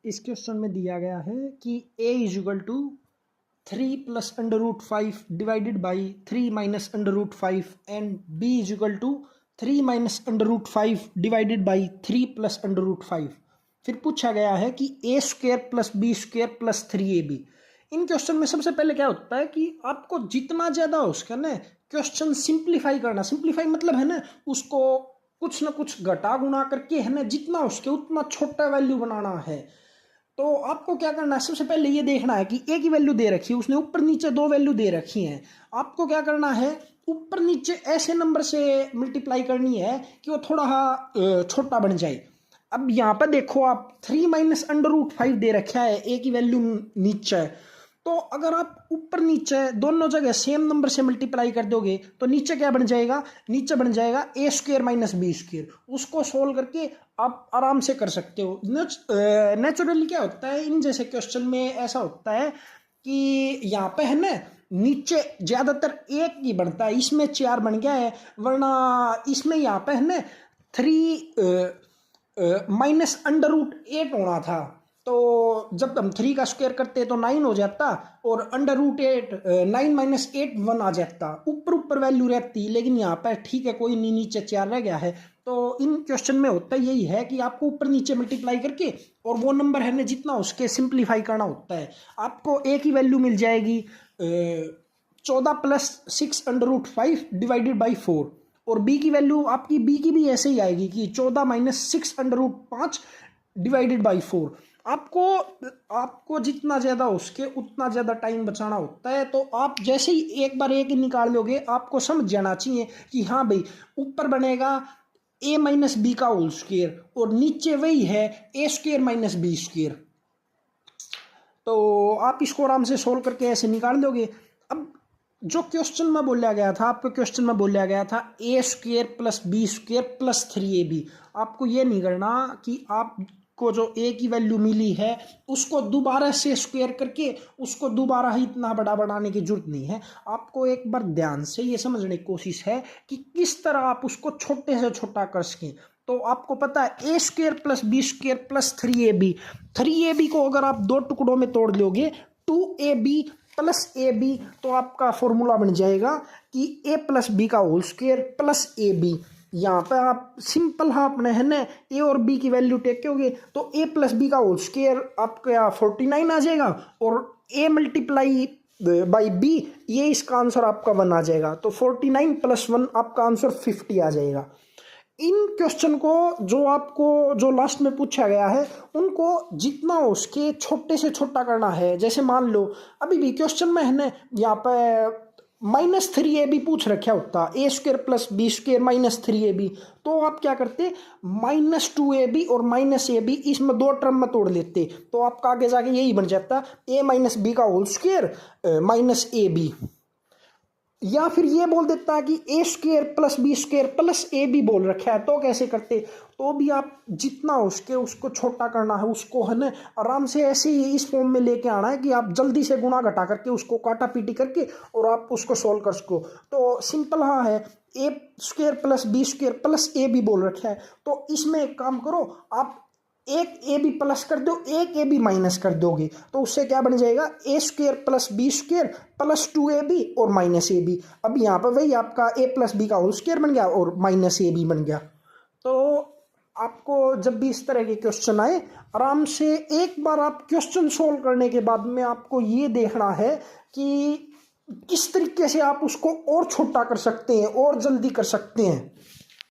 इस क्वेश्चन में दिया गया है कि a is equal to 3 plus under root 5 divided by 3 minus under root 5 and b is equal to 3 minus under root 5 divided by 3 plus under root 5। फिर पूछा गया है कि a square plus B square plus 3ab। इन question में सबसे पहले क्या होता है कि आपको जितना ज़्यादा हो उसका ना क्वेश्चन सिंप्लीफाई करना। सिंप्लीफाई मतलब है ना उसको कुछ ना कुछ घटा गुणा करके है ना जितना उसके उतना छोटा वैल्यू बनाना है। तो आपको क्या करना है, सबसे पहले ये देखना है कि ए की वैल्यू दे रखी है, उसने ऊपर नीचे दो वैल्यू दे रखी हैं। आपको क्या करना है, ऊपर नीचे ऐसे नंबर से मल्टीप्लाई करनी है कि वो थोड़ा छोटा बन जाए। अब यहाँ पर देखो आप 3 माइनस अंडर रूट 5 दे रखा है, ए की वैल्यू नीचे है। तो अगर आप ऊपर नीचे दोनों जगह सेम नंबर से मल्टीप्लाई कर दोगे तो नीचे क्या बन जाएगा, नीचे बन जाएगा a square minus B square. उसको सोल्व करके आप आराम से कर सकते हो। नेचुरली क्या होता है इन जैसे क्वेश्चन में, ऐसा होता है कि यहाँ पे है ना नीचे ज्यादातर एक ही बनता है, इसमें 4 बन गया है, वरना इसमें यहाँ पे है ना 3 माइनस अंडर रूट 8 होना था। तो जब हम 3 का स्क्वायर करते तो 9 हो जाता, और अंडर रूट 8 9 माइनस 8 1 आ जाता, ऊपर ऊपर वैल्यू रहती। लेकिन यहाँ पर ठीक है, कोई नहीं, नीचे 4 रह गया है। तो इन क्वेश्चन में होता यही है कि आपको ऊपर नीचे मल्टीप्लाई करके और वो नंबर है ना जितना उसके सिंप्लीफाई करना होता है। आपको ए की वैल्यू मिल जाएगी 14 plus 6 under root 5 divided by 4, और बी की वैल्यू आपकी बी की भी ऐसे ही आएगी कि 14 minus 6 under root 5 divided by 4। आपको जितना ज़्यादा उसके उतना ज़्यादा टाइम बचाना होता है। तो आप जैसे ही एक बार एक निकाल लोगे आपको समझ जाना चाहिए कि हाँ भाई ऊपर बनेगा a माइनस बी का होल स्क्वेयर और नीचे वही है a square minus B square. तो आप इसको आराम से सोल्व करके ऐसे निकाल लोगे। अब जो क्वेश्चन में बोला गया था, आपको क्वेश्चन में बोला गया था a square plus B square plus 3ab। आपको ये नहीं करना कि आपको जो ए की वैल्यू मिली है उसको दोबारा से स्क्वायर करके उसको दोबारा ही इतना बड़ा बनाने की जरूरत नहीं है। आपको एक बार ध्यान से ये समझने की कोशिश है कि किस तरह आप उसको छोटे से छोटा कर सकें। तो आपको पता है a square plus B square plus 3ab को अगर आप दो टुकड़ों में तोड़ लोगे 2ab प्लस ए बी, तो आपका फॉर्मूला बन जाएगा कि ए प्लस बी का होल स्क्वायर प्लस ए बी। यहाँ पे आप सिंपल हाँ अपने है ना ए और बी की वैल्यू टेक करोगे तो ए प्लस बी का होल स्क्वायर आपका 49 आ जाएगा, और ए मल्टीप्लाई बाई बी, ये इसका आंसर आपका 1 आ जाएगा। तो 49 प्लस 1 आपका आंसर 50 आ जाएगा। इन क्वेश्चन को जो लास्ट में पूछा गया है उनको जितना उसके छोटे से छोटा करना है। जैसे मान लो अभी भी क्वेश्चन में है ना यहाँ पे -3ab पूछ रखा होता, a square plus B square -3ab, तो आप क्या करते -2ab और -ab इसमें दो टर्म में तोड़ लेते, तो आपका आगे जाके यही बन जाता a माइनस बी का होल स्क्वेयर -ab। या फिर ये बोल देता है कि a square plus B square plus A b बोल रखा है, तो कैसे करते, तो भी आप जितना उसको छोटा करना है उसको है ना आराम से ऐसे ही इस फॉर्म में लेके आना है कि आप जल्दी से गुणा घटा करके उसको काटा पीटी करके और आप उसको सोल्व कर सको। तो सिंपल हाँ है, a square plus B square plus A b बोल रखा है, तो इसमें एक काम करो, आप एक ए बी प्लस कर दो, एक ए बी माइनस कर दोगे, तो उससे क्या बन जाएगा a square plus B square plus 2ab और -ab। अब यहाँ पर वही आपका ए प्लस बी का होल स्क्वेयर बन गया और -ab बन गया। तो आपको जब भी इस तरह के क्वेश्चन आए आराम से एक बार आप क्वेश्चन सोल्व करने के बाद में आपको ये देखना है कि किस तरीके से आप उसको और छोटा कर सकते हैं और जल्दी कर सकते हैं।